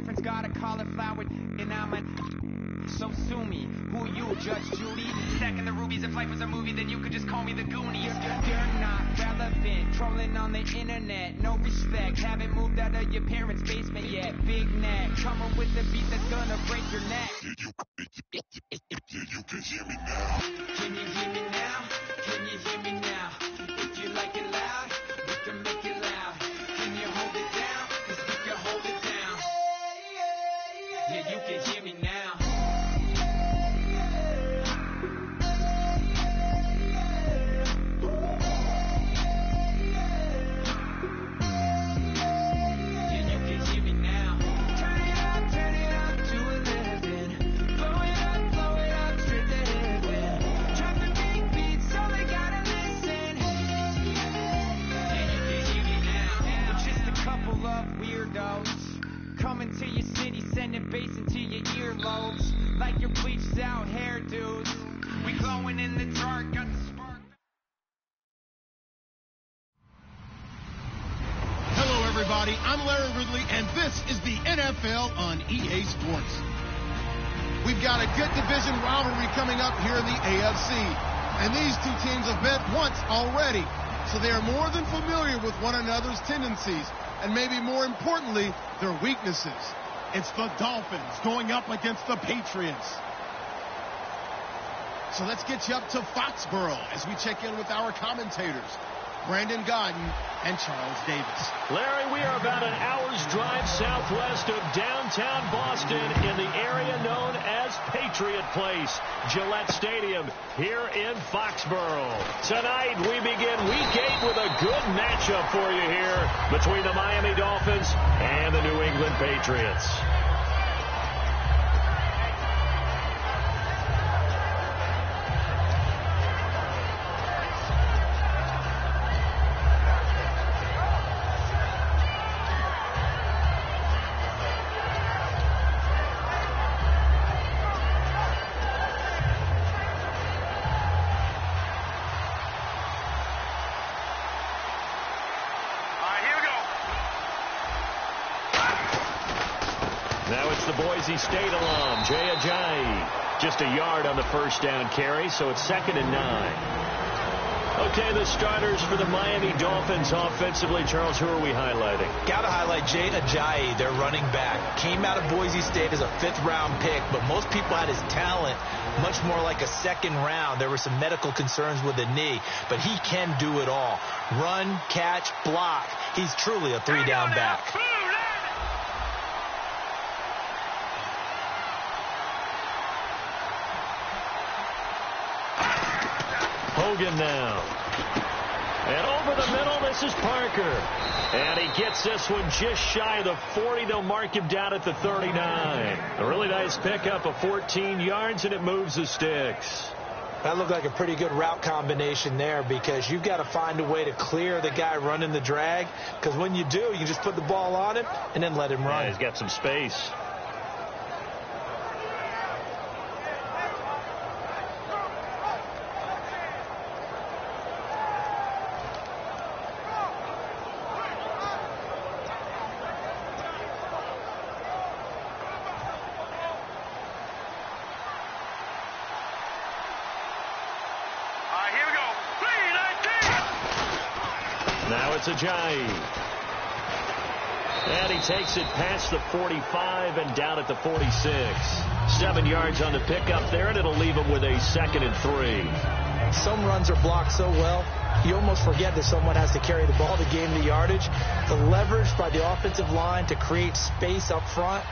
boyfriend's got a cauliflower, and I'm a... So sue me. Who you, Judge Judy? Stacking the rubies. If life was a movie, then you could just call me the Goonies. You're not relevant. Trolling on the internet. No respect. Haven't moved out of your parents' basement yet. Big neck. Coming with the beat that's gonna break your neck. You can hear me now. Can you hear me now? Can you hear me now? If you like it loud, we can make it loud. Can you hold it down? 'Cause we can hold it down. Yeah, you can hear me now. Coming to your city, sending bass into your earlobes, like your bleached out hairdos. We glowing in the dark, got the spark. Hello, everybody. I'm Larry Ridley, and this is the NFL on EA Sports. We've got a good division rivalry coming up here in the AFC, and these two teams have met once already, so they are more than familiar with one another's tendencies, and maybe more importantly, their weaknesses. It's the Dolphins going up against the Patriots. So let's get you up to Foxborough as we check in with our commentators, Brandon Godden and Charles Davis. Larry, we are about an hour's drive southwest of downtown Boston in the area known as Patriot Place, Gillette Stadium, here in Foxborough. Tonight, we begin Week 8 with a good matchup for you here between the Miami Dolphins and the New England Patriots. Now it's the Boise State alum, Jay Ajayi. Just a yard on the first down carry, so it's 2nd and 9. Okay, the starters for the Miami Dolphins offensively. Charles, who are we highlighting? Got to highlight Jay Ajayi, their running back. Came out of Boise State as a 5th-round pick, but most people had his talent much more like a 2nd round. There were some medical concerns with the knee, but he can do it all. Run, catch, block. He's truly a 3-down back. Hogan now. And over the middle, this is Parker. And he gets this one just shy of the 40. They'll mark him down at the 39. A really nice pickup of 14 yards, and it moves the sticks. That looked like a pretty good route combination there, because you've got to find a way to clear the guy running the drag, because when you do, you can just put the ball on him and then let him run. Yeah, he's got some space. Now it's Ajayi. And he takes it past the 45 and down at the 46. 7 yards on the pickup there, and it'll leave him with a 2nd and 3. Some runs are blocked so well, you almost forget that someone has to carry the ball to gain the yardage. The leverage by the offensive line to create space up front,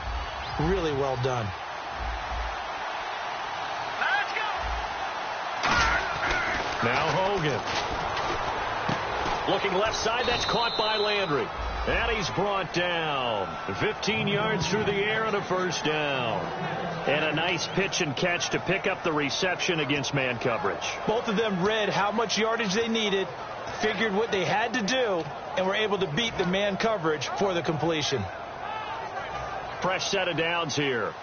really well done. Let's go! Now Hogan. Looking left side, that's caught by Landry. And he's brought down. 15 yards through the air and a 1st down. And a nice pitch and catch to pick up the reception against man coverage. Both of them read how much yardage they needed, figured what they had to do, and were able to beat the man coverage for the completion. Fresh set of downs here.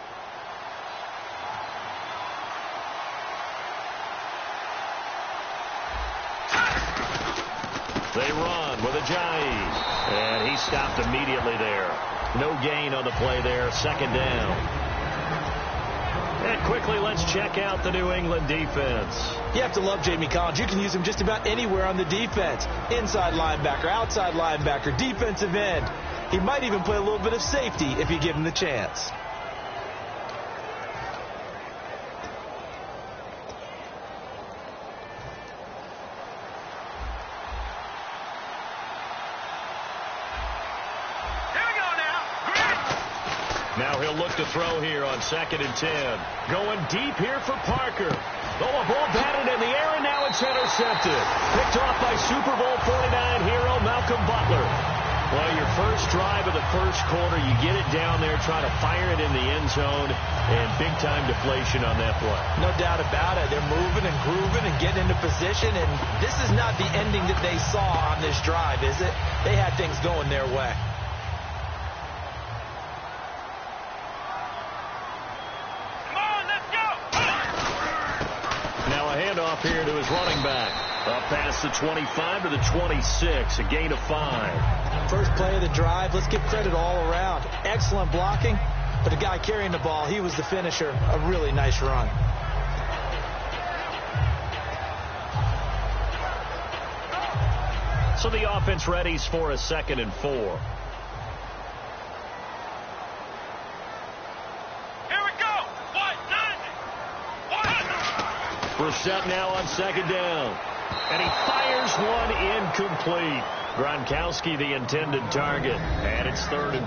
They run with Ajayi, and he stopped immediately there. No gain on the play there. Second down. And quickly, let's check out the New England defense. You have to love Jamie Collins. You can use him just about anywhere on the defense. Inside linebacker, outside linebacker, defensive end. He might even play a little bit of safety if you give him the chance. Now he'll look to throw here on 2nd and 10. Going deep here for Parker. Oh, a ball batted in the air, and now it's intercepted. Picked off by Super Bowl 49 hero Malcolm Butler. Well, your first drive of the first quarter, you get it down there, try to fire it in the end zone, and big-time deflation on that play. No doubt about it. They're moving and grooving and getting into position, and this is not the ending that they saw on this drive, is it? They had things going their way. Handoff here to his running back. Up past the 25 to the 26. A gain of 5. First play of the drive. Let's give credit all around. Excellent blocking. But the guy carrying the ball, he was the finisher. A really nice run. So the offense readies for a 2nd and 4. Brissett now on 2nd down. And he fires one incomplete. Gronkowski the intended target. And it's 3rd and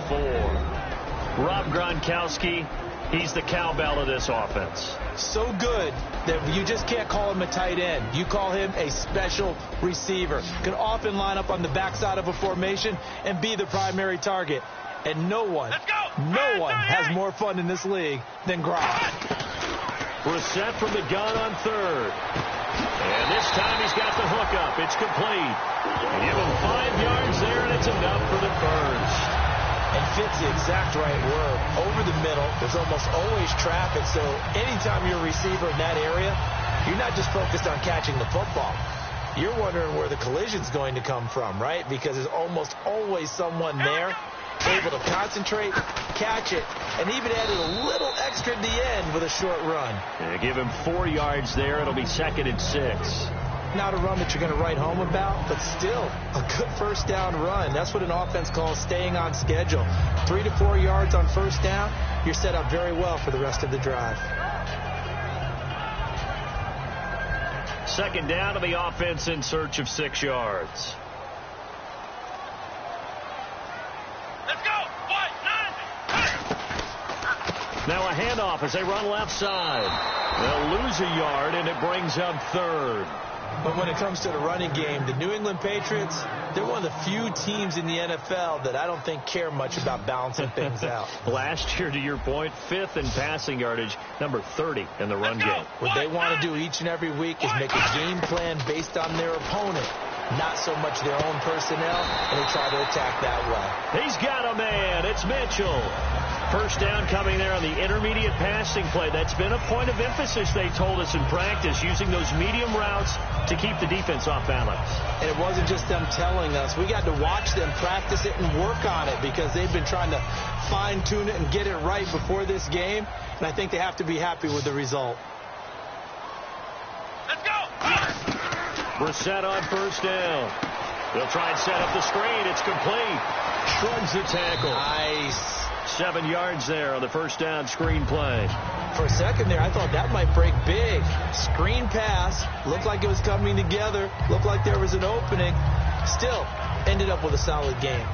4. Rob Gronkowski, he's the cowbell of this offense. So good that you just can't call him a tight end. You call him a special receiver. Can often line up on the backside of a formation and be the primary target. And no one has more fun in this league than Gronk. Brissett from the gun on 3rd. And this time he's got the hook up. It's complete. Give him 5 yards there, and it's enough for the first. And fits the exact right word. Over the middle, there's almost always traffic, so anytime you're a receiver in that area, you're not just focused on catching the football. You're wondering where the collision's going to come from, right? Because there's almost always someone there able to concentrate, catch it, and even added a little extra at the end with a short run. Yeah, give him 4 yards there. It'll be 2nd and 6. Not a run that you're going to write home about, but still a good first down run. That's what an offense calls staying on schedule. 3 to 4 yards on first down, you're set up very well for the rest of the drive. 2nd down to the offense in search of 6 yards. Now a handoff as they run left side. They'll lose a yard, and it brings up 3rd. But when it comes to the running game, the New England Patriots, they're one of the few teams in the NFL that I don't think care much about balancing things out. Last year, to your point, 5th in passing yardage, number 30 in the run game. What they want to do each and every week is make a game plan based on their opponent, not so much their own personnel, and they try to attack that way. He's got a man. It's Mitchell. First down coming there on the intermediate passing play. That's been a point of emphasis, they told us in practice, using those medium routes to keep the defense off balance. And it wasn't just them telling us. We got to watch them practice it and work on it because they've been trying to fine-tune it and get it right before this game. And I think they have to be happy with the result. Let's go! Brissett on first down. They'll try and set up the screen. It's complete. Shrugs the tackle. Nice. 7 yards there on the first down screen play. For a second there, I thought that might break big. Screen pass. Looked like it was coming together. Looked like there was an opening. Still, ended up with a solid game.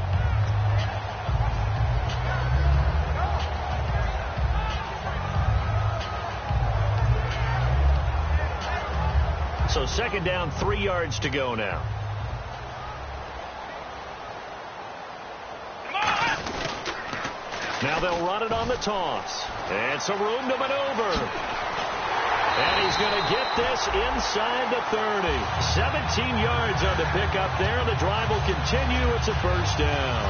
So 2nd down, 3 yards to go now. Now they'll run it on the toss. And some room to maneuver. And he's going to get this inside the 30. 17 yards on the pickup there. The drive will continue. It's a first down.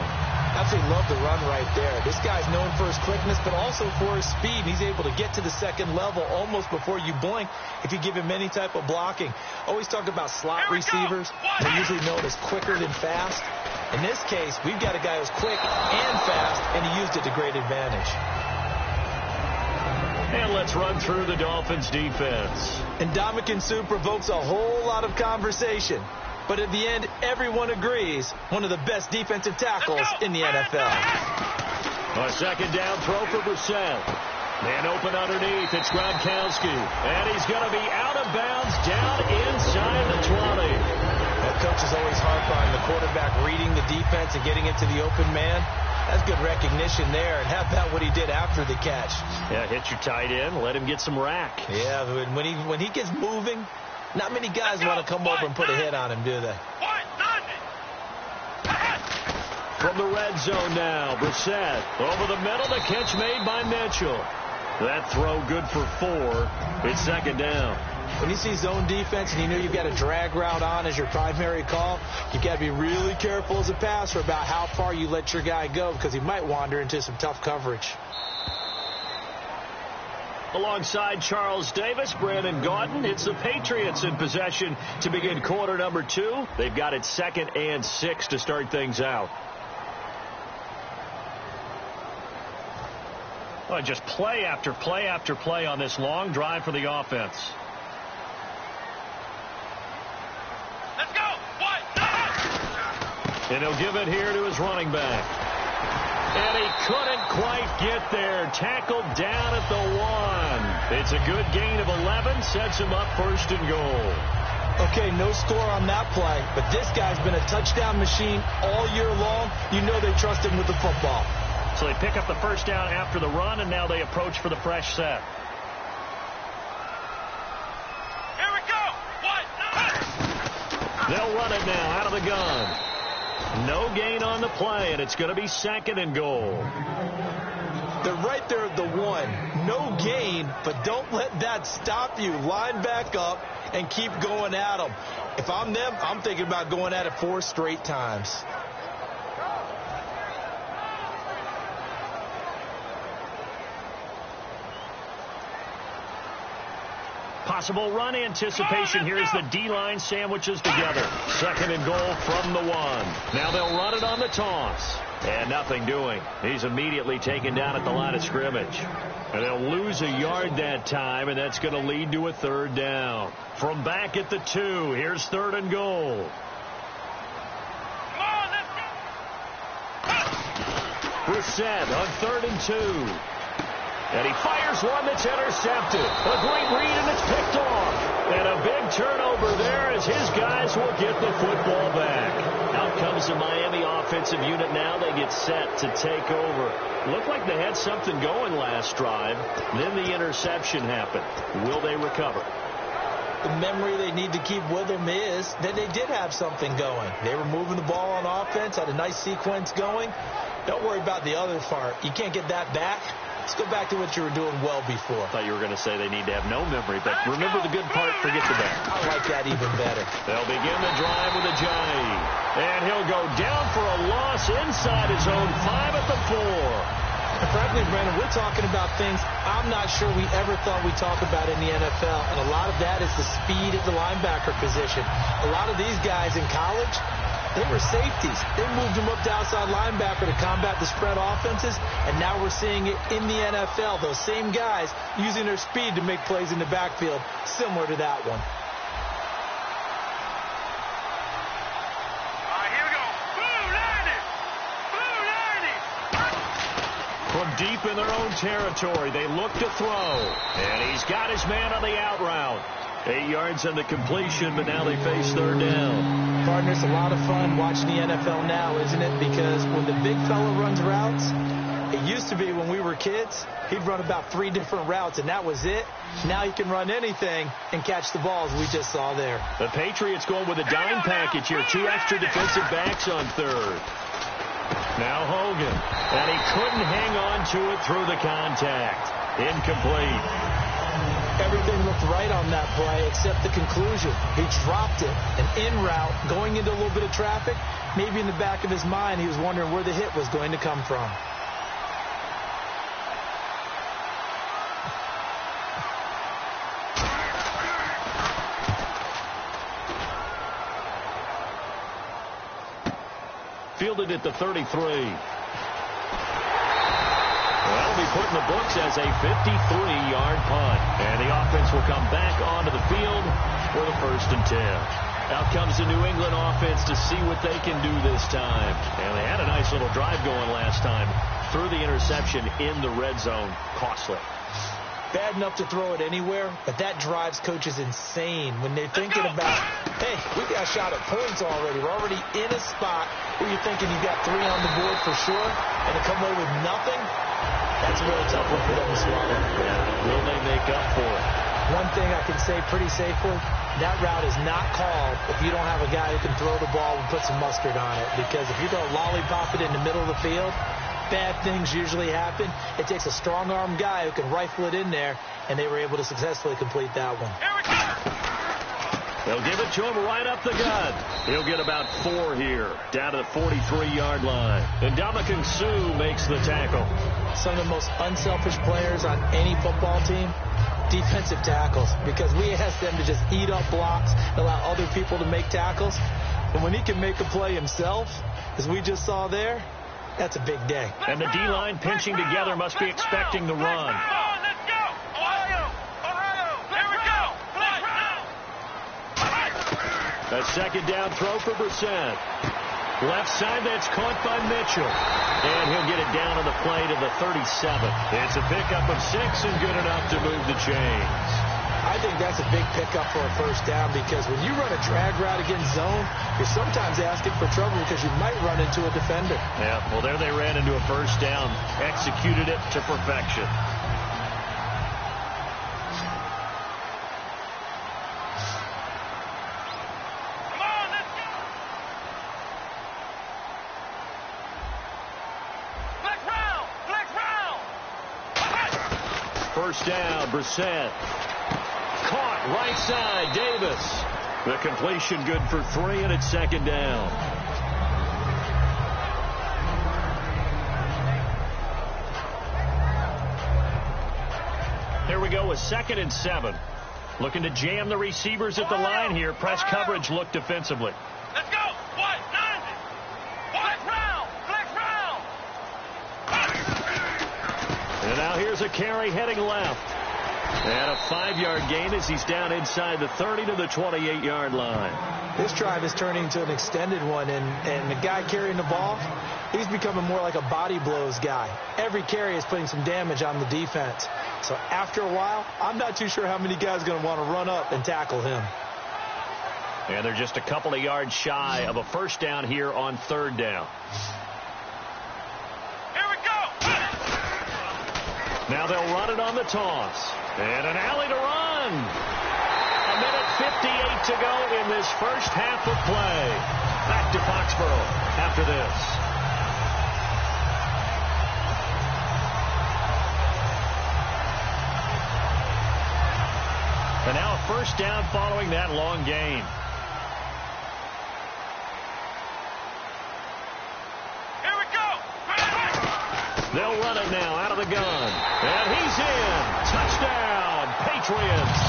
Absolutely love the run right there. This guy's known for his quickness, but also for his speed. He's able to get to the second level almost before you blink if you give him any type of blocking. Always talk about slot receivers. They're usually known as quicker than fast. In this case, we've got a guy who's quick and fast, and he used it to great advantage. And let's run through the Dolphins' defense. Ndamukong Suh provokes a whole lot of conversation. But at the end, everyone agrees, one of the best defensive tackles in the NFL. A second down throw for Brissett. Man open underneath. It's Gronkowski. And he's going to be out of bounds down inside the 20. That coach is always harp on the quarterback reading the defense and getting into the open man. That's good recognition there. And how about what he did after the catch? Yeah, hit your tight end. Let him get some rack. Yeah, when he gets moving, not many guys want to come over and put a hit on him, do they? From the red zone now, Brissett over the middle. The catch made by Mitchell. That throw good for 4. It's second down. When you see zone defense and you know you've got a drag route on as your primary call, you've got to be really careful as a passer about how far you let your guy go because he might wander into some tough coverage. Alongside Charles Davis, Brandon Gaudin, it's the Patriots in possession to begin quarter number 2. They've got it 2nd and 6 to start things out. Well, just play after play after play on this long drive for the offense. Let's go! And he'll give it here to his running back. And he couldn't quite get there. Tackled down at the 1. It's a good gain of 11. Sets him up 1st and goal. Okay, no score on that play, but this guy's been a touchdown machine all year long. You know they trust him with the football. So they pick up the first down after the run, and now they approach for the fresh set. Here we go! They'll run it now out of the gun. No gain on the play, and it's going to be 2nd and goal. They're right there at the 1. No gain, but don't let that stop you. Line back up and keep going at them. If I'm them, I'm thinking about going at it 4 straight times. Possible run anticipation here as the D-line sandwiches together. 2nd and goal from the 1. Now they'll run it on the toss. And nothing doing. He's immediately taken down at the line of scrimmage. And they'll lose a yard that time, and that's going to lead to a 3rd down. From back at the 2, here's 3rd and goal. Come on, let's go! Brissett on 3rd and 2. And he fires one that's intercepted. A great read, and it's picked off. And a big turnover there as his guys will get the football back. Out comes the Miami offensive unit now. They get set to take over. Looked like they had something going last drive. Then the interception happened. Will they recover? The memory they need to keep with them is that they did have something going. They were moving the ball on offense, had a nice sequence going. Don't worry about the other part. You can't get that back. Let's go back to what you were doing well before. I thought you were going to say they need to have no memory, but remember the good part, forget the bad. I like that even better. They'll begin the drive with Ajayi. And he'll go down for a loss inside his own 5 at the 4. And frankly, Brandon, we're talking about things I'm not sure we ever thought we'd talk about in the NFL. And a lot of that is the speed at the linebacker position. A lot of these guys in college, they were safeties. They moved them up to outside linebacker to combat the spread offenses, and now we're seeing it in the NFL. Those same guys using their speed to make plays in the backfield, similar to that one. All right, here we go. Blue 90! Blue 90! From deep in their own territory, they look to throw. And he's got his man on the out route. 8 yards on the completion, but now they face 3rd down. Partner, it's a lot of fun watching the NFL now, isn't it? Because when the big fella runs routes, it used to be when we were kids, he'd run about 3 different routes, and that was it. Now he can run anything and catch the balls we just saw there. The Patriots going with a dime package here. 2 extra defensive backs on 3rd. Now Hogan. And he couldn't hang on to it through the contact. Incomplete. Everything looked right on that play except the conclusion. He dropped it, an in route, going into a little bit of traffic. Maybe in the back of his mind, he was wondering where the hit was going to come from. fielded at the 33. That'll be put in the books as a 53-yard punt. And the offense will come back onto the field for the 1st and 10. Out comes the New England offense to see what they can do this time. And they had a nice little drive going last time. Threw the interception in the red zone. Costly. Bad enough to throw it anywhere, but that drives coaches insane when they're thinking about, hey, we got a shot at points already. We're already in a spot where you're thinking you got 3 on the board for sure, and to come away with nothing, that's a really tough one for them to swallow. Yeah. Will they make up for it? One thing I can say pretty safely, that route is not called if you don't have a guy who can throw the ball and put some mustard on it, because if you're going to lollipop it in the middle of the field, bad things usually happen. It takes a strong-arm guy who can rifle it in there, and they were able to successfully complete that one. They'll give it to him right up the gut. He'll get about 4 here, down to the 43-yard line. And Ndamukong Suh makes the tackle. Some of the most unselfish players on any football team, defensive tackles, because we ask them to just eat up blocks, allow other people to make tackles. And when he can make a play himself, as we just saw there, that's a big day. And the D-line pinching together must be expecting the run. Let's go! Ohio! Here we go! A 2nd down throw for Brissett. Left side, that's caught by Mitchell. And he'll get it down on the play to the 37. It's a pickup of 6 and good enough to move the chains. I think that's a big pickup for a 1st down, because when you run a drag route against zone, you're sometimes asking for trouble because you might run into a defender. Yeah, well, there they ran into a 1st down, executed it to perfection. Come on, let's go! Flex round! 1st down, Brissett. Caught right side, Davis. The completion good for 3, and it's 2nd down. Here we go with 2nd and 7. Looking to jam the receivers at the line here. Press coverage look defensively. Let's go! What? 90! Flex round! And now here's a carry heading left. And a 5-yard gain as he's down inside the 30 to the 28-yard line. This drive is turning into an extended one, and the guy carrying the ball, he's becoming more like a body blows guy. Every carry is putting some damage on the defense. So after a while, I'm not too sure how many guys are going to want to run up and tackle him. And they're just a couple of yards shy of a 1st down here on 3rd down. Here we go! Now they'll run it on the toss. And an alley to run. A minute 58 to go in this 1st half of play. Back to Foxborough after this. And now a 1st down following that long gain. Here we go! They'll run it now out of the gun. And he's in. Touchdown, Patriots.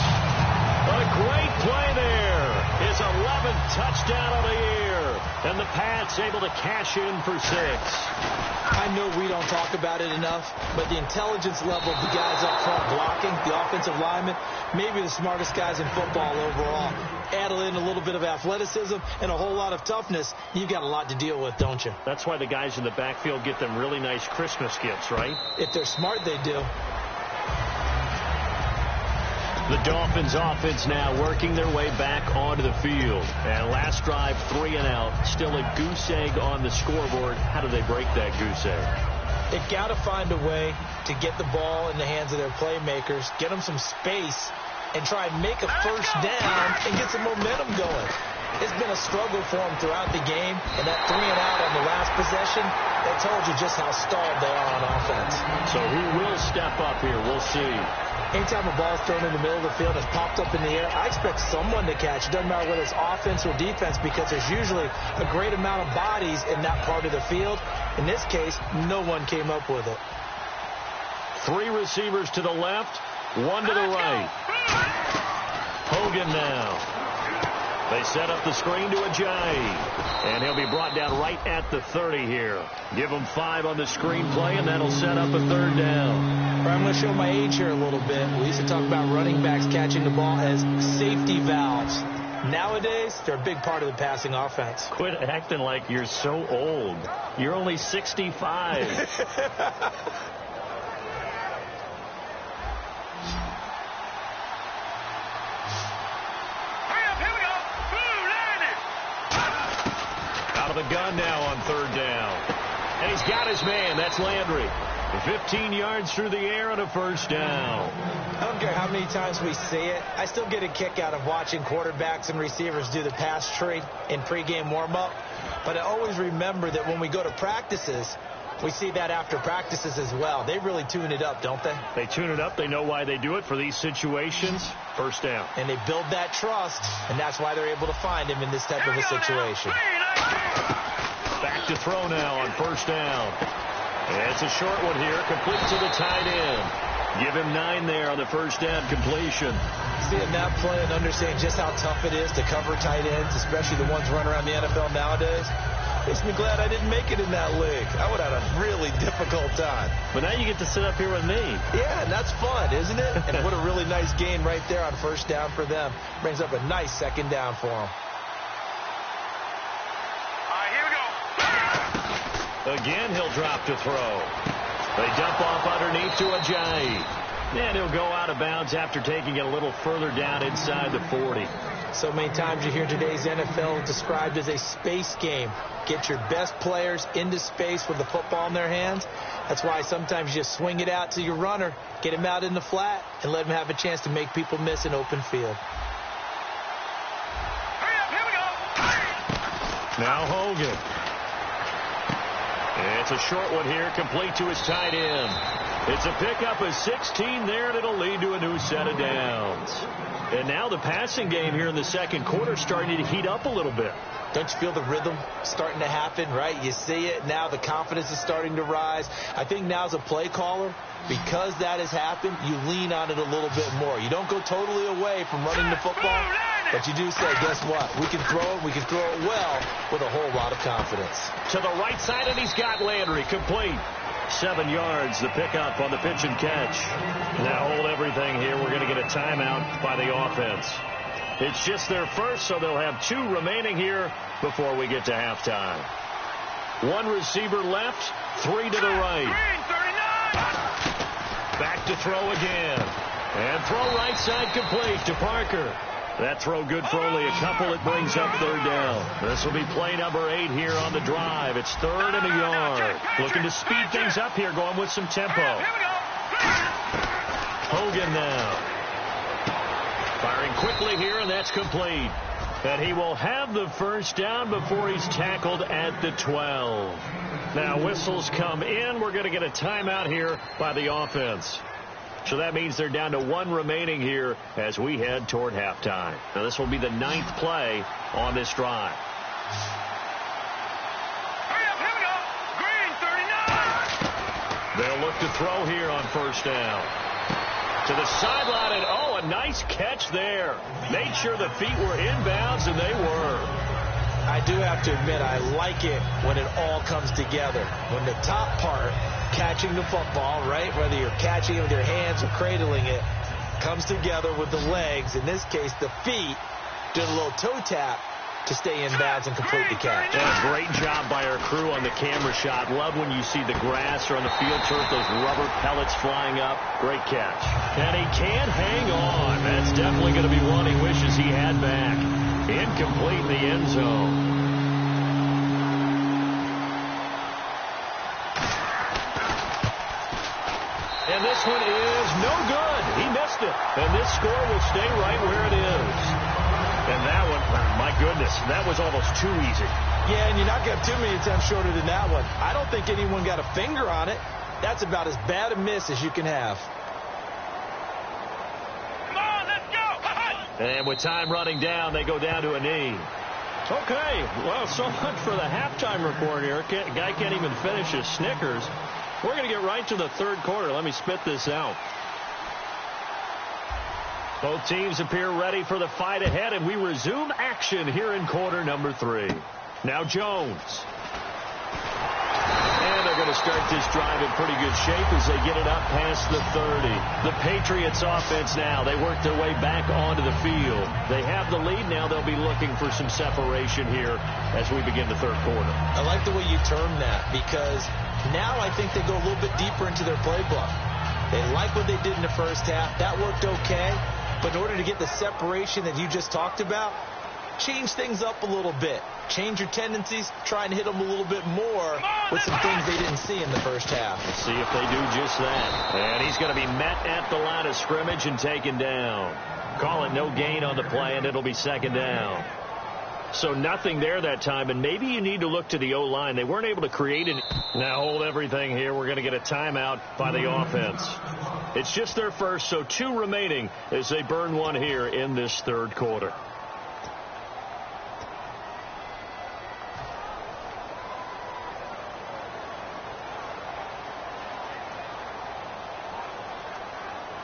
A great play there. His 11th touchdown of the year. And the Pats able to cash in for 6. I know we don't talk about it enough, but the intelligence level of the guys up front blocking, the offensive linemen, maybe the smartest guys in football overall. Add in a little bit of athleticism and a whole lot of toughness, you've got a lot to deal with, don't you? That's why the guys in the backfield get them really nice Christmas gifts, right? If they're smart, they do. The Dolphins offense now working their way back onto the field. And last drive, 3 and out. Still a goose egg on the scoreboard. How do they break that goose egg? They've got to find a way to get the ball in the hands of their playmakers, get them some space, and try and make a 1st down and get some momentum going. It's been a struggle for them throughout the game, and that 3 and out on the last possession, that told you just how stalled they are on offense. So who will step up here? We'll see. Anytime a ball is thrown in the middle of the field and popped up in the air, I expect someone to catch. It doesn't matter whether it's offense or defense, because there's usually a great amount of bodies in that part of the field. In this case, no one came up with it. 3 receivers to the left, 1 to the right. Hogan now. They set up the screen to Ajayi, and he'll be brought down right at the 30 here. Give him 5 on the screenplay, and that'll set up a 3rd down. I'm going to show my age here a little bit. We used to talk about running backs catching the ball as safety valves. Nowadays, they're a big part of the passing offense. Quit acting like you're so old. You're only 65. Out of the gun now on 3rd down. And he's got his man. That's Landry. 15 yards through the air and a 1st down. I don't care how many times we see it. I still get a kick out of watching quarterbacks and receivers do the pass tree in pregame warm-up. But I always remember that when we go to practices, we see that after practices as well. They really tune it up, don't they? They tune it up. They know why they do it for these situations. 1st down. And they build that trust, and that's why they're able to find him in this type of a situation. Back to throw now on 1st down. And it's a short one here, complete to the tight end. Give him 9 there on the 1st down completion. Seeing that play and understanding just how tough it is to cover tight ends, especially the ones running around the NFL nowadays, makes me glad I didn't make it in that league. I would have had a really difficult time. But now you get to sit up here with me. Yeah, and that's fun, isn't it? And what a really nice gain right there on 1st down for them. Brings up a nice 2nd down for them. Again, he'll drop to throw. They dump off underneath to Ajayi. And he'll go out of bounds after taking it a little further down inside the 40. So many times you hear today's NFL described as a space game. Get your best players into space with the football in their hands. That's why sometimes you just swing it out to your runner, get him out in the flat, and let him have a chance to make people miss an open field. Here we go. Now Hogan. It's a short one here, complete to his tight end. It's a pickup of 16 there, and it'll lead to a new set of downs. And now the passing game here in the 2nd quarter starting to heat up a little bit. Don't you feel the rhythm starting to happen, right? You see it. Now the confidence is starting to rise. I think now as a play caller, because that has happened, you lean on it a little bit more. You don't go totally away from running the football, but you do say, guess what? We can throw it. We can throw it well with a whole lot of confidence. To the right side, and he's got Landry complete. 7 yards, the pickup on the pitch and catch. Now hold everything here. We're going to get a timeout by the offense. It's just their first, so they'll have 2 remaining here before we get to halftime. 1 receiver left, 3 to the right. Back to throw again. And throw right side complete to Parker. That throw good for only a couple. It brings up 3rd down. This will be play number 8 here on the drive. It's 3rd and a yard. Looking to speed things up here, going with some tempo. Hogan now. Firing quickly here, and that's complete. And he will have the 1st down before he's tackled at the 12. Now whistles come in. We're going to get a timeout here by the offense. So that means they're down to 1 remaining here as we head toward halftime. Now this will be the 9th play on this drive. Here we go. Green 39. They'll look to throw here on 1st down. To the sideline, and oh, a nice catch there. Made sure the feet were inbounds, and they were. I do have to admit, I like it when it all comes together. When the top part, catching the football, right, whether you're catching it with your hands or cradling it, comes together with the legs. In this case, the feet did a little toe tap to stay in bounds and complete the catch. Yeah, great job by our crew on the camera shot. Love when you see the grass or on the field turf, those rubber pellets flying up. Great catch. And he can't hang on. That's definitely going to be one he wishes he had back. Incomplete in the end zone. And this one is no good. He missed it. And this score will stay right where it is. And that one, my goodness, that was almost too easy. Yeah, and you're not going to have too many attempts shorter than that one. I don't think anyone got a finger on it. That's about as bad a miss as you can have. Come on, let's go. And with time running down, they go down to a knee. Okay, well, so much for the halftime report here. Guy can't even finish his Snickers. We're going to get right to the 3rd quarter. Let me spit this out. Both teams appear ready for the fight ahead, and we resume action here in quarter number 3. Now Jones. And they're going to start this drive in pretty good shape as they get it up past the 30. The Patriots offense now, they work their way back onto the field. They have the lead now. They'll be looking for some separation here as we begin the third quarter. I like the way you term that, because now I think they go a little bit deeper into their playbook. They like what they did in the first half. That worked okay. But in order to get the separation that you just talked about, change things up a little bit. Change your tendencies, try and hit them a little bit more with some things they didn't see in the first half. Let's see if they do just that. And he's going to be met at the line of scrimmage and taken down. Call it no gain on the play, and it'll be second down. So nothing there that time, and maybe you need to look to the O-line. They weren't able to create it. Now hold everything here. We're going to get a timeout by the offense. It's just their first, so 2 remaining as they burn one here in this third quarter.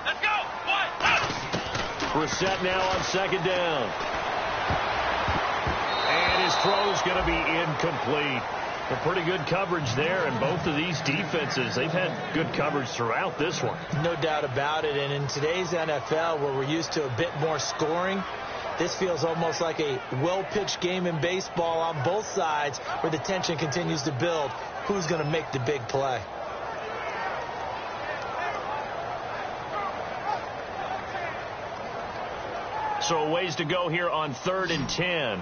Let's go. Brissett now on second down. And his throw's going to be incomplete. A pretty good coverage there, and both of these defenses, they've had good coverage throughout this one. No doubt about it, and in today's NFL, where we're used to a bit more scoring, this feels almost like a well-pitched game in baseball on both sides where the tension continues to build. Who's going to make the big play? So a ways to go here on 3rd and 10.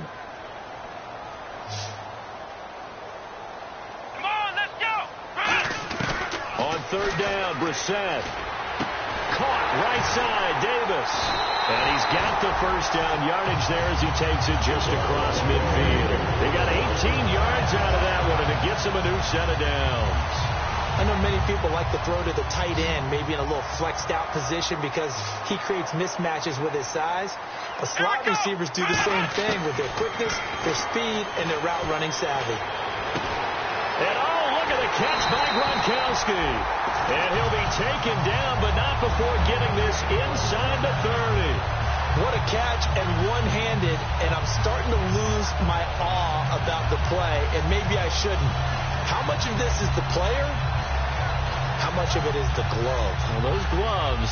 Come on, let's go. On 3rd down, Brissett. Caught right side, Davis. And he's got the first down yardage there as he takes it just across midfield. They got 18 yards out of that one, and it gets him a new set of downs. I know many people like to throw to the tight end, maybe in a little flexed out position because he creates mismatches with his size. But slot receivers do the same thing with their quickness, their speed, and their route running savvy. And oh, look at the catch by Gronkowski. And he'll be taken down, but not before getting this inside the 30. What a catch, and one-handed, and I'm starting to lose my awe about the play, and maybe I shouldn't. How much of this is the player? How much of it is the glove? Well, those gloves,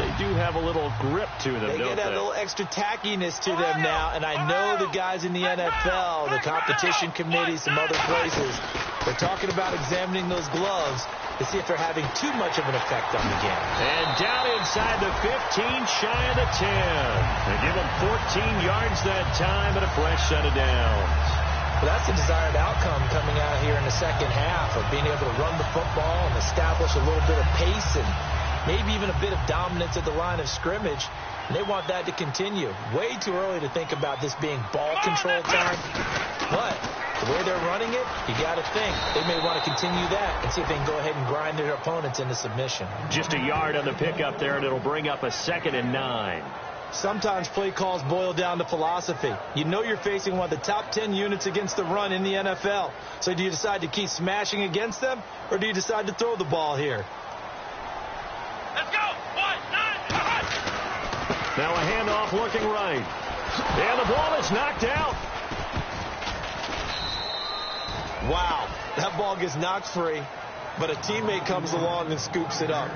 they do have a little grip to them, They don't get a little extra tackiness to them now, and I know the guys in the NFL, the competition committee, some other places, they're talking about examining those gloves to see if they're having too much of an effect on the game. And down inside the 15, shy of the 10. They give them 14 yards that time and a fresh set of downs. Well, that's the desired outcome coming out here in the second half of being able to run the football and establish a little bit of pace and maybe even a bit of dominance at the line of scrimmage. And they want that to continue. Way too early to think about this being ball control time. But the way they're running it, you got to think they may want to continue that and see if they can go ahead and grind their opponents into submission. Just a yard on the pickup there, and it'll bring up a 2nd and 9. Sometimes play calls boil down to philosophy. You know you're facing one of the top 10 units against the run in the NFL. So do you decide to keep smashing against them, or do you decide to throw the ball here? Let's go. 1-9. Now a handoff looking right. And the ball is knocked out. Wow, that ball gets knocked free, but a teammate comes along and scoops it up.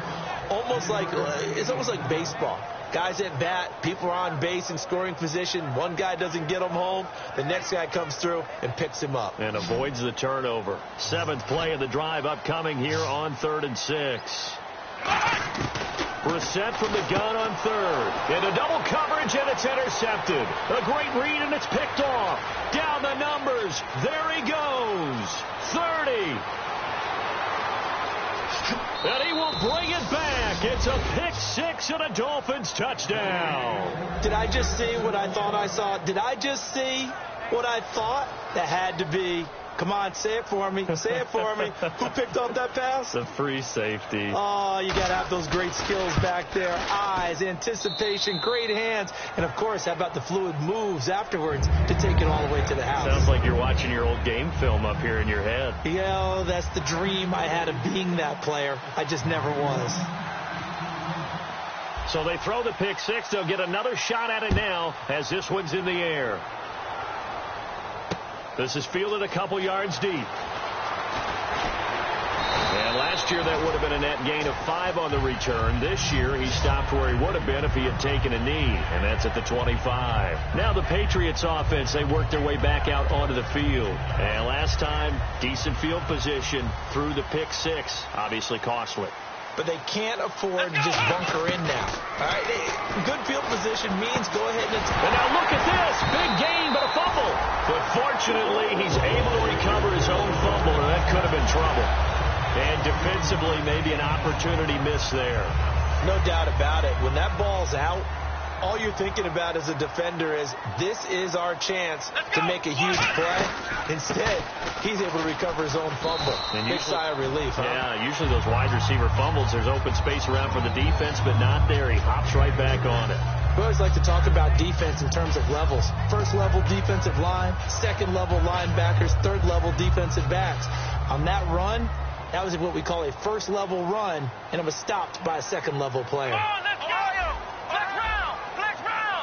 It's almost like baseball. Guys at bat, people are on base in scoring position. One guy doesn't get him home. The next guy comes through and picks him up. And avoids the turnover. 7th play of the drive upcoming here on 3rd and 6. Brissett from the gun on 3rd. Into double coverage, and it's intercepted. A great read, and it's picked off. Down the numbers. There he goes. 30. And he will bring it back. It's a pick 6 and a Dolphins touchdown. Did I just see what I thought I saw? Did I just see what I thought? That had to be. Come on, say it for me. Say it for me. Who picked up that pass? The free safety. Oh, you got to have those great skills back there. Eyes, anticipation, great hands. And, of course, how about the fluid moves afterwards to take it all the way to the house? Sounds like you're watching your old game film up here in your head. Yeah, that's the dream I had of being that player. I just never was. So they throw the pick six. They'll get another shot at it now as this one's in the air. This is fielded a couple yards deep. And last year that would have been a net gain of 5 on the return. This year he stopped where he would have been if he had taken a knee, and that's at the 25. Now the Patriots offense, they worked their way back out onto the field. And last time, decent field position through the pick six, obviously costly. But they can't afford to just bunker in now. All right, good field position means go ahead and attack. And now look at this. Big gain, but a fumble. But fortunately, he's able to recover his own fumble, or that could have been trouble. And defensively, maybe an opportunity miss there. No doubt about it. When that ball's out, all you're thinking about as a defender is this is our chance to make a huge play. Instead, he's able to recover his own fumble. And big sigh of relief, huh? Yeah, usually those wide receiver fumbles, there's open space around for the defense, but not there. He hops right back on it. We always like to talk about defense in terms of levels. First level defensive line, second level linebackers, third level defensive backs. On that run, that was what we call a first level run, and it was stopped by a second level player. Come on, let's go! Flex round! Flex round!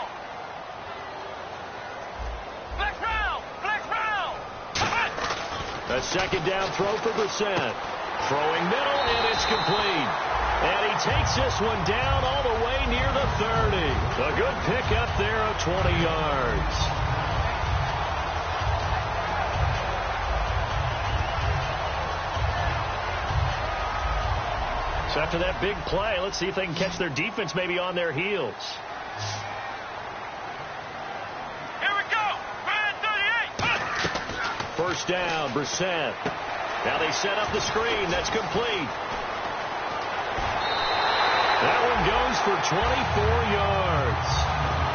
Flex round! Flex round! A second down throw for Brissett. Throwing middle, and it's complete. And he takes this one down all the way near the 30. A good pickup there of 20 yards. So after that big play, let's see if they can catch their defense maybe on their heels. Here we go! Grand 38! First down, Brissett. Now they set up the screen. That's complete. That one goes for 24 yards.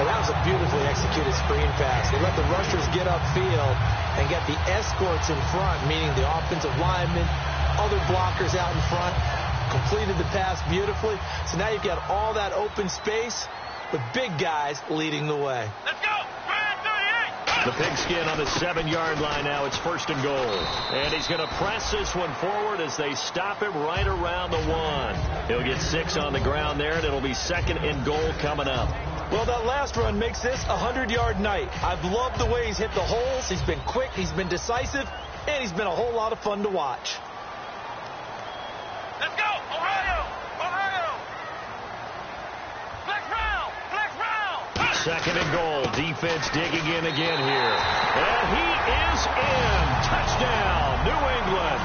And that was a beautifully executed screen pass. They let the rushers get upfield and get the escorts in front, meaning the offensive linemen, other blockers out in front. Completed the pass beautifully. So now you've got all that open space with big guys leading the way. Let's go! Grand 38! The pigskin on the 7-yard line now. It's first and goal. And he's going to press this one forward as they stop him right around the 1. He'll get 6 on the ground there, and it'll be second and goal coming up. Well, that last run makes this a 100-yard night. I've loved the way he's hit the holes. He's been quick, he's been decisive, and he's been a whole lot of fun to watch. Let's go! Ohio! Ohio! Flex round! Flex round! Second and goal. Defense digging in again here. And he is in. Touchdown, New England.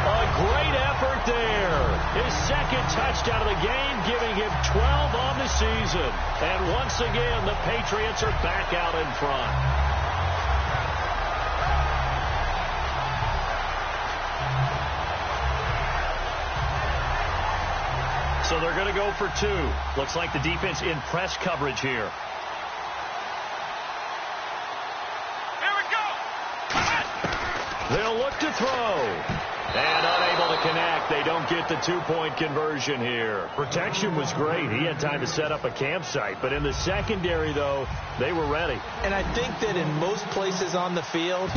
A great effort there. His second touchdown of the game, giving him 12 on the season. And once again, the Patriots are back out in front. So they're going to go for 2. Looks like the defense in press coverage here. Here we go! They'll look to throw. And unable to connect. They don't get the 2-point conversion here. Protection was great. He had time to set up a campsite. But in the secondary, though, they were ready. And I think that in most places on the field,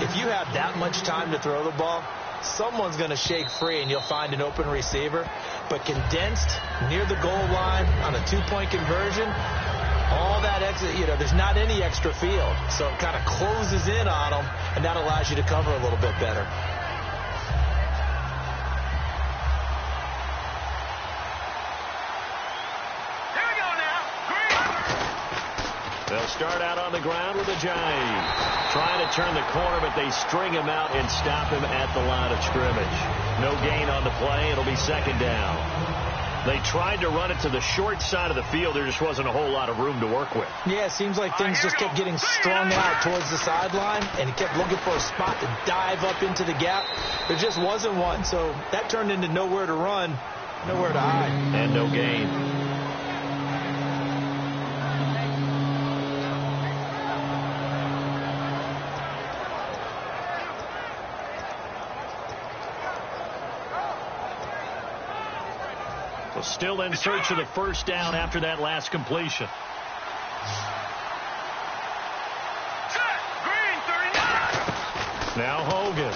if you have that much time to throw the ball, someone's going to shake free and you'll find an open receiver. But condensed near the goal line on a 2-point conversion, all that exit, there's not any extra field. So it kind of closes in on them, and that allows you to cover a little bit better. Here we go now! Green! They'll start out on the ground with Ajayi. Trying to turn the corner, but they string him out and stop him at the line of scrimmage. No gain on the play. It'll be second down. They tried to run it to the short side of the field. There just wasn't a whole lot of room to work with. Yeah, it seems like things just kept getting strung out towards the sideline, and he kept looking for a spot to dive up into the gap. There just wasn't one, so that turned into nowhere to run, nowhere to hide. And no gain. Still in search of the first down after that last completion. Set! Green 39! Now Hogan.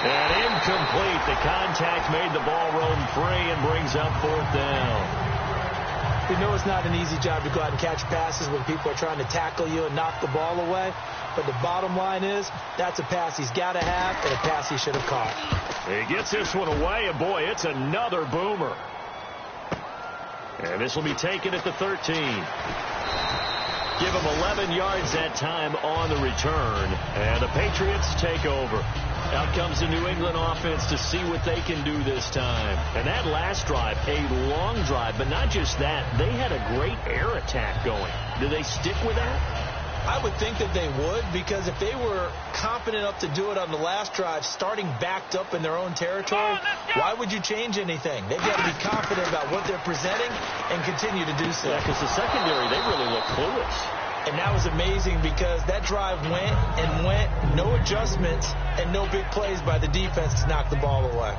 And Incomplete. The contact made the ball roam free and brings up 4th down. You know it's not an easy job to go out and catch passes when people are trying to tackle you and knock the ball away. But the bottom line is, that's a pass he's got to have and a pass he should have caught. He gets this one away, and boy, it's another boomer. And this will be taken at the 13. Give him 11 yards that time on the return. And the Patriots take over. Out comes the New England offense to see what they can do this time. And that last drive, a long drive, but not just that. They had a great air attack going. Do they stick with that? I would think that they would, because if they were confident enough to do it on the last drive, starting backed up in their own territory, why would you change anything? They've got to be confident about what they're presenting and continue to do so. Yeah, because the secondary, they really look clueless. And that was amazing because that drive went and went, no adjustments, and no big plays by the defense to knock the ball away.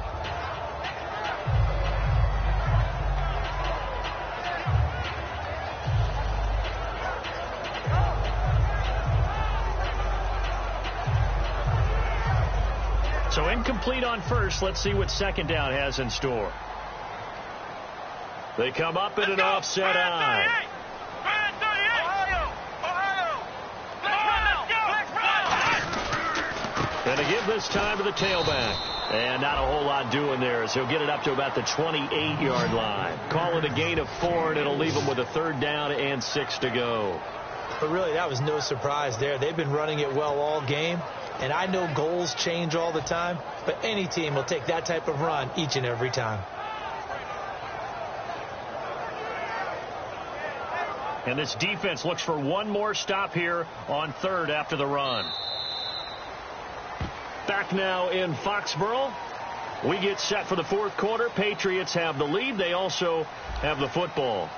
So incomplete on first. Let's see what 2nd down has in store. They come up in an offset eye. And to give this time to the tailback. And not a whole lot doing there as he'll get it up to about the 28-yard line. Call it a gain of 4, and it'll leave him with a 3rd down and 6 to go. But really, that was no surprise there. They've been running it well all game. And I know goals change all the time, but any team will take that type of run each and every time. And this defense looks for one more stop here on 3rd after the run. Back now in Foxborough. We get set for the 4th quarter. Patriots have the lead. They also have the football.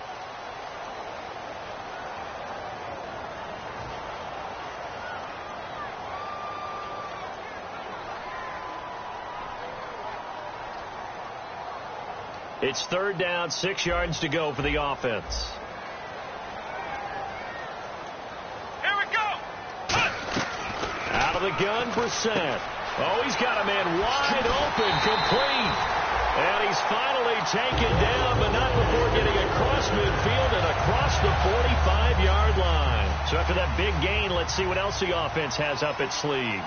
It's 3rd down, 6 yards to go for the offense. Here we go. Out of the gun, Brissett. Oh, he's got a man wide open, complete. And he's finally taken down, but not before getting across midfield and across the 45-yard line. So after that big gain, let's see what else the offense has up its sleeve.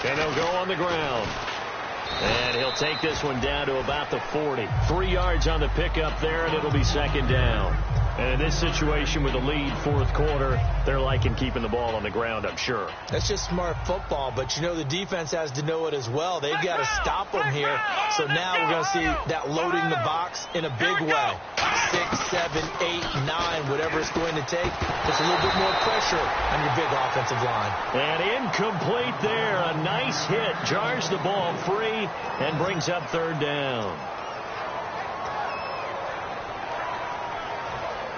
And they'll go on the ground. And he'll take this one down to about the 40. 3 yards on the pickup there, and it'll be 2nd down. And in this situation with the lead, 4th quarter, they're liking keeping the ball on the ground, I'm sure. That's just smart football, but you know the defense has to know it as well. They've got to stop them here. So now we're going to see that loading the box in a big way. 6, 7, 8, 9, whatever it's going to take. Just a little bit more pressure on your big offensive line. And incomplete there. A nice hit. Jars the ball free and brings up 3rd down.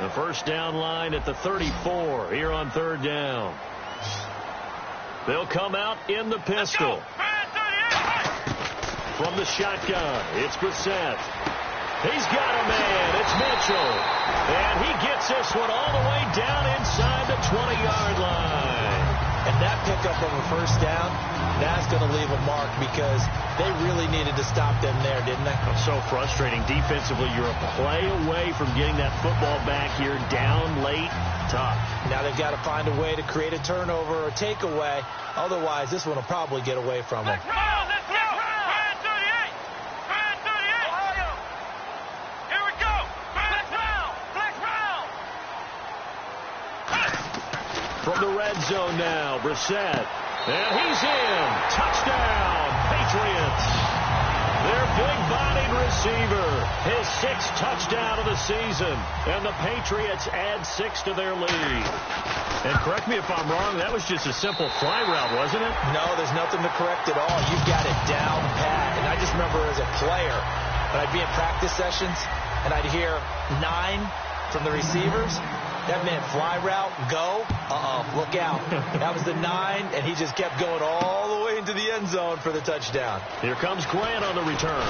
The 1st down line at the 34 here on 3rd down. They'll come out in the pistol. From the shotgun, it's Brissett. He's got a man. It's Mitchell. And he gets this one all the way down inside the 20-yard line. And that pickup of a 1st down, that's going to leave a mark because they really needed to stop them there, didn't they? So frustrating. Defensively, you're a play away from getting that football back here down late. Tough. Now they've got to find a way to create a turnover or takeaway. Otherwise, this one will probably get away from them. From the red zone now, Brissett. And he's in. Touchdown, Patriots. Their big-bodied receiver, his 6th touchdown of the season. And the Patriots add 6 to their lead. And correct me if I'm wrong, that was just a simple fly route, wasn't it? No, there's nothing to correct at all. You've got it down pat. And I just remember as a player, when I'd be in practice sessions, and I'd hear 9 from the receivers. That meant fly route, go. Look out. That was the 9, and he just kept going all the way into the end zone for the touchdown. Here comes Grant on the return.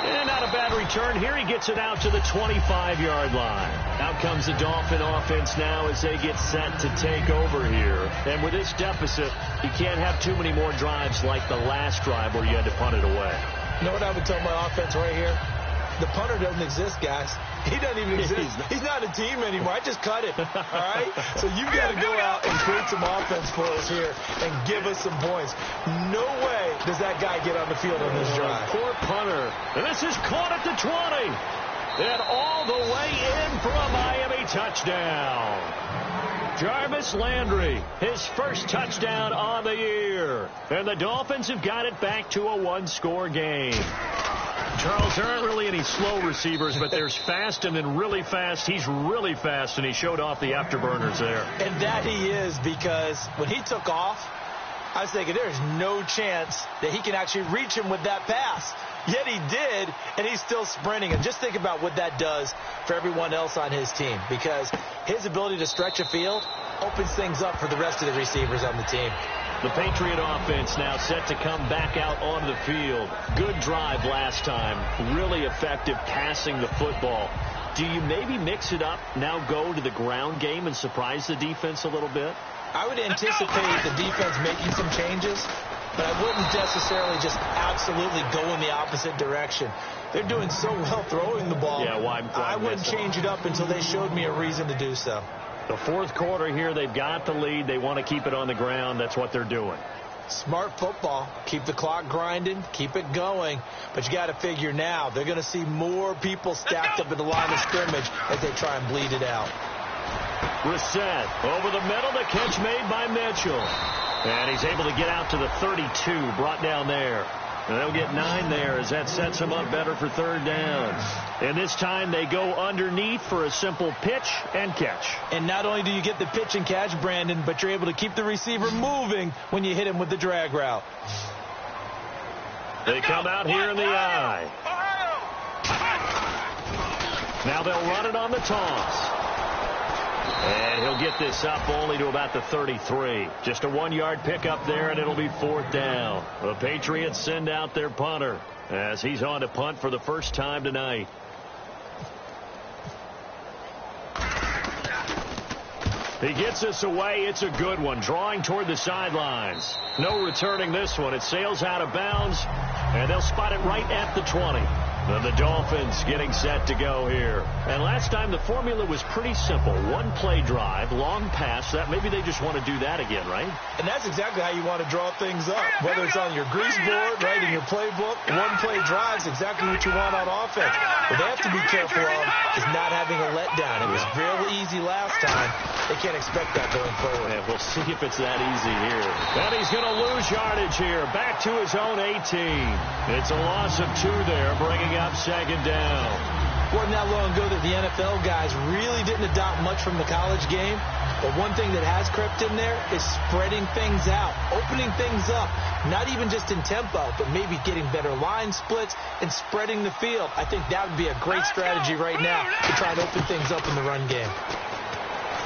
And not a bad return here. He gets it out to the 25-yard line. Out comes the Dolphin offense now as they get set to take over here. And with this deficit, you can't have too many more drives like the last drive where you had to punt it away. You know what I would tell my offense right here? The punter doesn't exist, guys. He doesn't even exist. He's not a team anymore. I just cut him, all right? So you've got to go out and create some offense for us here and give us some points. No way does that guy get on the field on this drive. Poor punter. And this is caught at the 20. And all the way in for a Miami touchdown. Jarvis Landry, his first touchdown on the year. And the Dolphins have got it back to a one-score game. Charles, there aren't really any slow receivers, but there's fast and then really fast. He's really fast, and he showed off the afterburners there. And that he is, because when he took off, I was thinking there's no chance that he can actually reach him with that pass. Yet he did, and he's still sprinting. And just think about what that does for everyone else on his team, because his ability to stretch a field opens things up for the rest of the receivers on the team. The Patriot offense now set to come back out on the field. Good drive last time. Really effective passing the football. Do you maybe mix it up, now go to the ground game and surprise the defense a little bit? I would anticipate the defense making some changes, but I wouldn't necessarily just absolutely go in the opposite direction. They're doing so well throwing the ball. Yeah, why I wouldn't change it up until they showed me a reason to do so. The fourth quarter here, they've got the lead. They want to keep it on the ground. That's what they're doing. Smart football. Keep the clock grinding. Keep it going. But you got to figure now they're going to see more people stacked up in the line of scrimmage as they try and bleed it out. Reset over the middle. The catch made by Mitchell. And he's able to get out to the 32. Brought down there. And they'll get 9 there as that sets them up better for third down. And this time they go underneath for a simple pitch and catch. And not only do you get the pitch and catch, Brandon, but you're able to keep the receiver moving when you hit him with the drag route. They come out here in the eye. Now they'll run it on the toss. And he'll get this up only to about the 33. Just a 1-yard pickup there, and it'll be fourth down. The Patriots send out their punter as he's on to punt for the first time tonight. He gets this away. It's a good one. Drawing toward the sidelines. No returning this one. It sails out of bounds, and they'll spot it right at the 20. And the Dolphins getting set to go here. And last time the formula was pretty simple. One play drive, long pass. That maybe they just want to do that again, right? And that's exactly how you want to draw things up. Whether it's on your grease board, right, in your playbook, one play drive is exactly what you want on offense. What they have to be careful of is not having a letdown. It was real easy last time. They can't expect that going forward. Yeah, we'll see if it's that easy here. And he's going to lose yardage here. Back to his own 18. It's a loss of 2 there, bringing up second down. Wasn't that long ago that the NFL guys really didn't adopt much from the college game. But one thing that has crept in there is spreading things out, opening things up, not even just in tempo, but maybe getting better line splits and spreading the field. I think that would be a great strategy right now to try and open things up in the run game.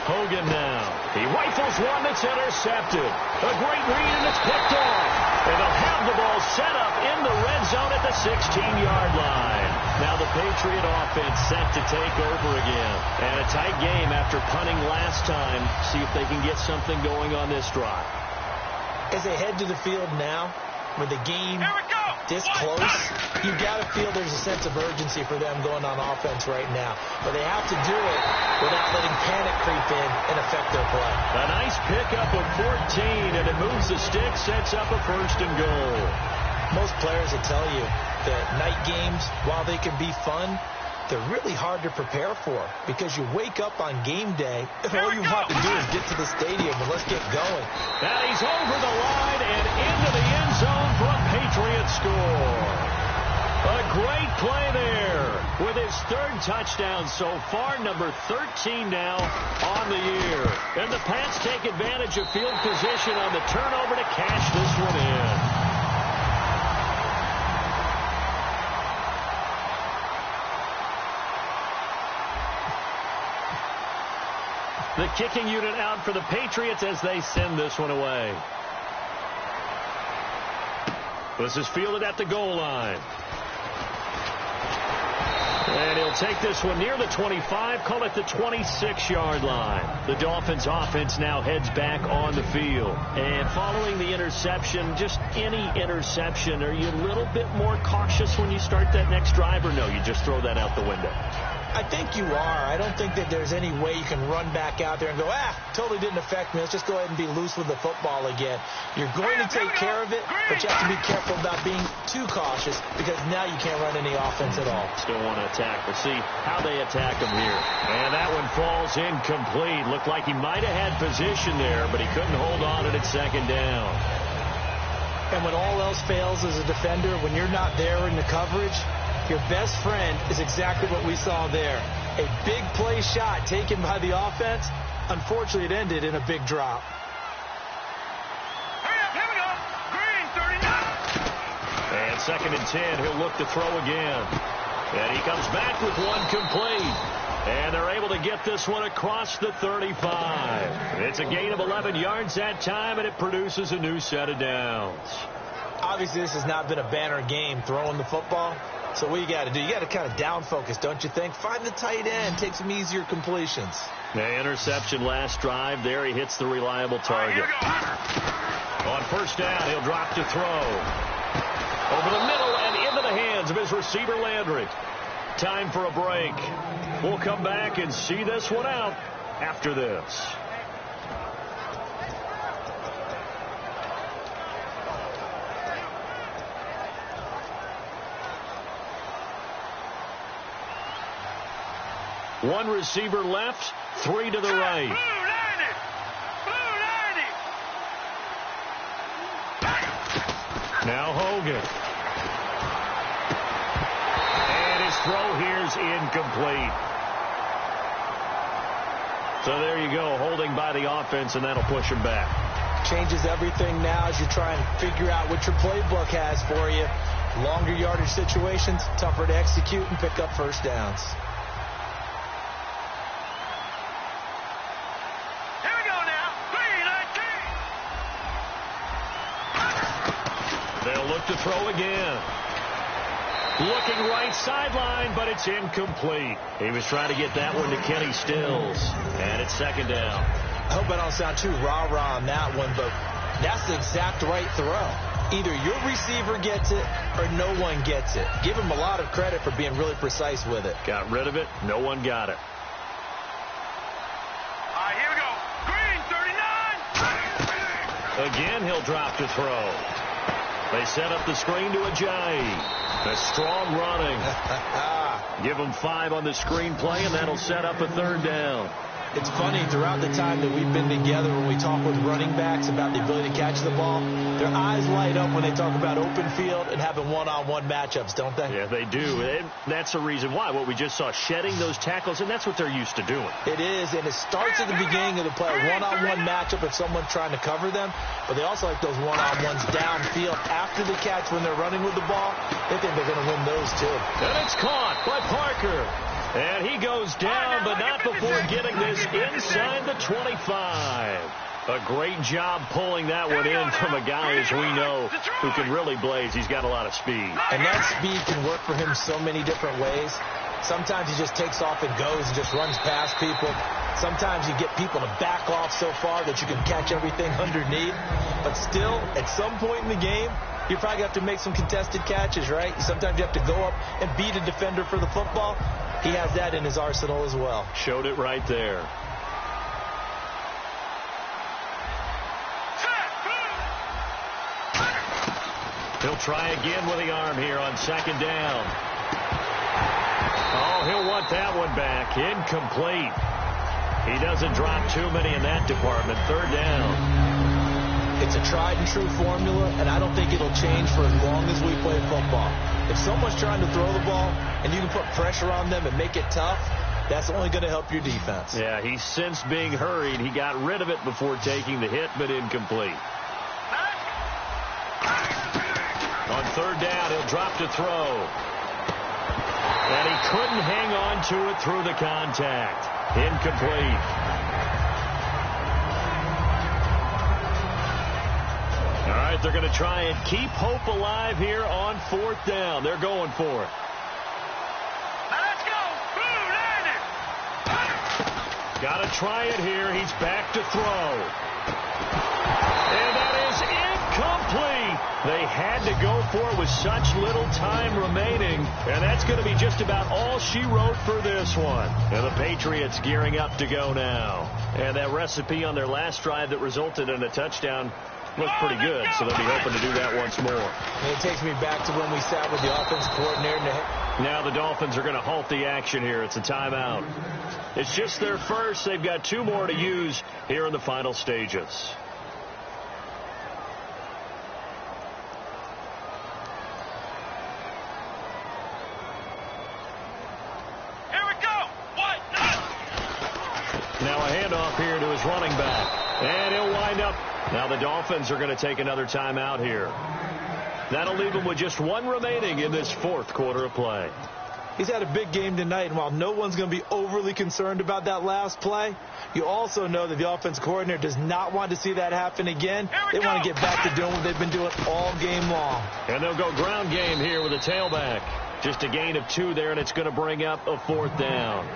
Hogan now. He rifles one that's intercepted. A great read, and it's picked off. And they'll have the ball set up in the red zone at the 16-yard line. Now the Patriot offense set to take over again. And a tight game after punting last time. See if they can get something going on this drive. As they head to the field now, with the game this close, you've got to feel there's a sense of urgency for them going on offense right now. But they have to do it without letting panic creep in and affect their play. A nice pickup of 14, and it moves the stick, sets up a first and goal. Most players will tell you that night games, while they can be fun, they're really hard to prepare for because you wake up on game day and all you want to do is get to the stadium and let's get going. Now he's over the line and into the end zone for a Patriot score. A great play there with his third touchdown so far, number 13 now on the year. And the Pats take advantage of field position on the turnover to cash this one in. The kicking unit out for the Patriots as they send this one away. This is fielded at the goal line. And he'll take this one near the 25, call it the 26-yard line. The Dolphins offense now heads back on the field. And following the interception, just any interception, are you a little bit more cautious when you start that next drive, or no, you just throw that out the window? I think you are. I don't think that there's any way you can run back out there and go, totally didn't affect me. Let's just go ahead and be loose with the football again. You're going to take care of it, but you have to be careful about being too cautious because now you can't run any offense at all. Still want to attack. We'll see how they attack him here. And that one falls incomplete. Looked like he might have had position there, but he couldn't hold on at second down. And when all else fails as a defender, when you're not there in the coverage, your best friend is exactly what we saw there. A big play shot taken by the offense. Unfortunately, it ended in a big drop. Hurry up, here we go. Green, 39. And 2nd and 10, he'll look to throw again. And he comes back with one complete. And they're able to get this one across the 35. It's a gain of 11 yards that time, and it produces a new set of downs. Obviously, this has not been a banner game throwing the football. So what you got to do, you got to kind of down focus, don't you think? Find the tight end, take some easier completions. The interception last drive. There he hits the reliable target. On first down, he'll drop to throw. Over the middle and into the hands of his receiver, Landry. Time for a break. We'll come back and see this one out after this. One receiver left, 3 to the right. Now Hogan. And his throw here's incomplete. So there you go, holding by the offense, and that'll push him back. Changes everything now as you try and figure out what your playbook has for you. Longer yardage situations, tougher to execute and pick up first downs. They'll look to throw again. Looking right sideline, but it's incomplete. He was trying to get that one to Kenny Stills. And it's 2nd down. I hope I don't sound too rah-rah on that one, but that's the exact right throw. Either your receiver gets it or no one gets it. Give him a lot of credit for being really precise with it. Got rid of it. No one got it. Here we go. Green, 39. Again, he'll drop to throw. They set up the screen to Ajayi. The strong running. Give him 5 on the screen play, and that'll set up a 3rd down. It's funny, throughout the time that we've been together, when we talk with running backs about the ability to catch the ball, their eyes light up when they talk about open field and having one-on-one matchups, don't they? Yeah, they do. And that's the reason why. What we just saw, shedding those tackles, and that's what they're used to doing. It is, and it starts at the beginning of the play. One-on-one matchup if someone's trying to cover them, but they also like those one-on-ones downfield after the catch when they're running with the ball. They think they're going to win those, too. And it's caught by Parker. And he goes down, but not before getting this inside the 25. A great job pulling that one in from a guy, as we know, who can really blaze. He's got a lot of speed. And that speed can work for him so many different ways. Sometimes he just takes off and goes and just runs past people. Sometimes you get people to back off so far that you can catch everything underneath. But still, at some point in the game, you probably have to make some contested catches, right? Sometimes you have to go up and beat a defender for the football. He has that in his arsenal as well. Showed it right there. He'll try again with the arm here on 2nd down. Oh, he'll want that one back. Incomplete. He doesn't drop too many in that department. 3rd down. It's a tried-and-true formula, and I don't think it'll change for as long as we play football. If someone's trying to throw the ball and you can put pressure on them and make it tough, that's only going to help your defense. Yeah, he's since being hurried. He got rid of it before taking the hit, but incomplete. On 3rd down, he'll drop to throw. And he couldn't hang on to it through the contact. Incomplete. All right, they're going to try and keep hope alive here on 4th down. They're going for it. Now let's Got to try it here. He's back to throw. And that is incomplete. They had to go for it with such little time remaining. And that's going to be just about all she wrote for this one. And the Patriots gearing up to go now. And that recipe on their last drive that resulted in a touchdown looked pretty good, so they'll be hoping to do that once more. And it takes me back to when we sat with the offensive coordinator. Now the Dolphins are going to halt the action here. It's a timeout. It's just their first. They've got 2 more to use here in the final stages. Here we go. What? Now a handoff here to his running back. And he'll wind up. Now the Dolphins are going to take another timeout here. That'll leave him with just 1 remaining in this 4th quarter of play. He's had a big game tonight, and while no one's going to be overly concerned about that last play, you also know that the offensive coordinator does not want to see that happen again. They want to get back to doing what they've been doing all game long. And they'll go ground game here with a tailback. Just a gain of 2 there, and it's going to bring up a 4th down.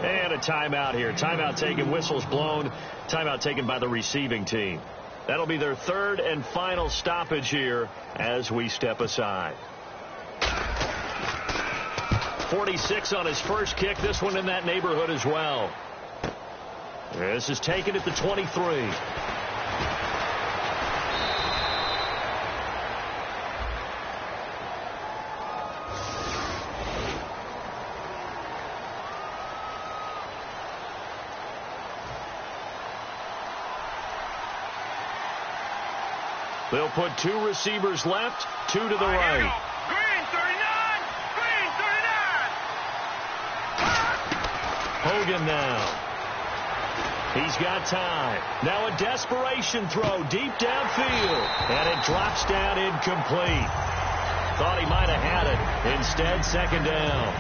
And a timeout here. Timeout taken, whistles blown. Timeout taken by the receiving team. That'll be their 3rd and final stoppage here as we step aside. 46 on his first kick. This one in that neighborhood as well. This is taken at the 23. They'll put 2 receivers left, 2 to the right. Green 39. Green 39. Hogan now. He's got time. Now a desperation throw deep downfield. And it drops down incomplete. Thought he might have had it. Instead, 2nd down.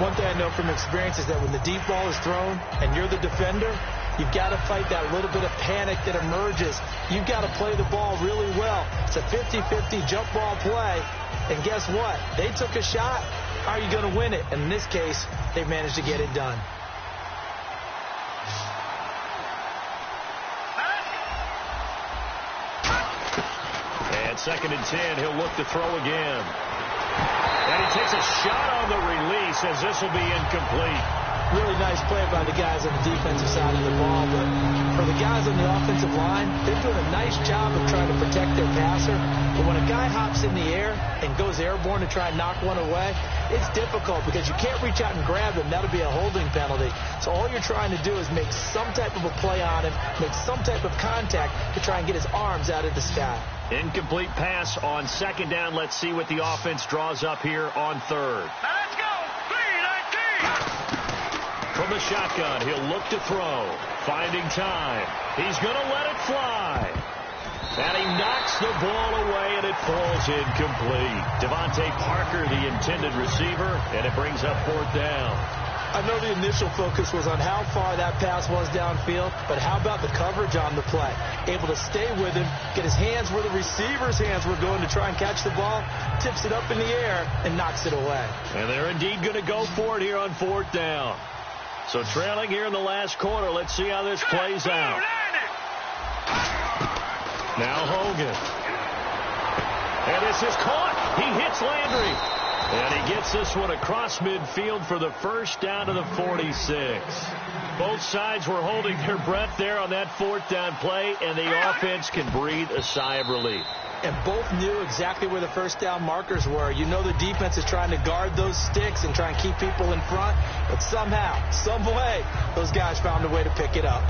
One thing I know from experience is that when the deep ball is thrown and you're the defender, you've got to fight that little bit of panic that emerges. You've got to play the ball really well. It's a 50-50 jump ball play. And guess what? They took a shot. How are you going to win it? And in this case, they managed to get it done. And 2nd and 10, he'll look to throw again. And he takes a shot on the release as this will be incomplete. Really nice play by the guys on the defensive side of the ball, but for the guys on the offensive line, they're doing a nice job of trying to protect their passer. But when a guy hops in the air and goes airborne to try and knock one away, it's difficult because you can't reach out and grab him. That'll be a holding penalty. So all you're trying to do is make some type of a play on him, make some type of contact to try and get his arms out of the sky. Incomplete pass on 2nd down. Let's see what the offense draws up here on 3rd. Now let's go. Green 19. From the shotgun, he'll look to throw. Finding time. He's going to let it fly. And he knocks the ball away, and it falls incomplete. Devontae Parker, the intended receiver, and it brings up 4th down. I know the initial focus was on how far that pass was downfield, but how about the coverage on the play? Able to stay with him, get his hands where the receiver's hands were going to try and catch the ball, tips it up in the air, and knocks it away. And they're indeed going to go for it here on 4th down. So trailing here in the last quarter, let's see how this plays out. Now Hogan. And this is caught. He hits Landry. And he gets this one across midfield for the 1st down to the 46. Both sides were holding their breath there on that 4th down play, and the offense can breathe a sigh of relief. And both knew exactly where the 1st down markers were. You know the defense is trying to guard those sticks and try and keep people in front, but somehow, some way, those guys found a way to pick it up.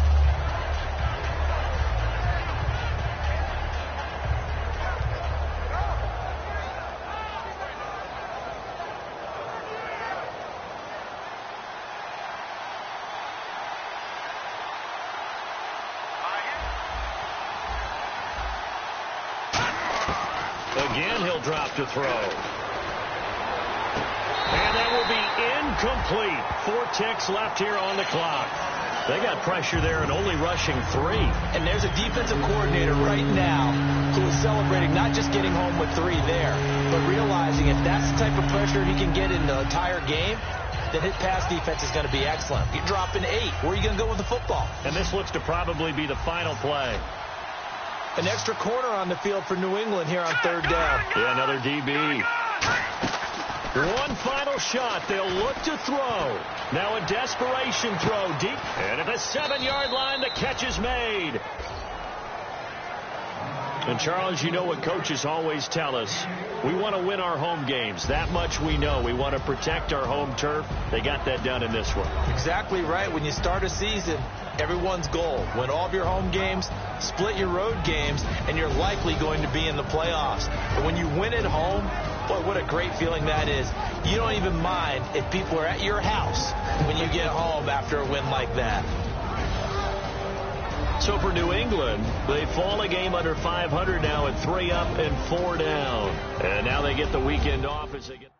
Again, he'll drop to throw. And that will be incomplete. 4 ticks left here on the clock. They got pressure there and only rushing 3. And there's a defensive coordinator right now who is celebrating not just getting home with 3 there, but realizing if that's the type of pressure he can get in the entire game, then his pass defense is going to be excellent. You're dropping 8. Where are you going to go with the football? And this looks to probably be the final play. An extra corner on the field for New England here on third down. Yeah, another DB. One final shot. They'll look to throw. Now a desperation throw deep. And at the 7-yard line, the catch is made. And, Charles, you know what coaches always tell us. We want to win our home games. That much we know. We want to protect our home turf. They got that done in this one. Exactly right. When you start a season, everyone's goal, win all of your home games, split your road games, and you're likely going to be in the playoffs. But when you win at home, boy, what a great feeling that is. You don't even mind if people are at your house when you get home after a win like that. So for New England, they fall a game under 500 now at 3 up and 4 down. And now they get the weekend off as they get...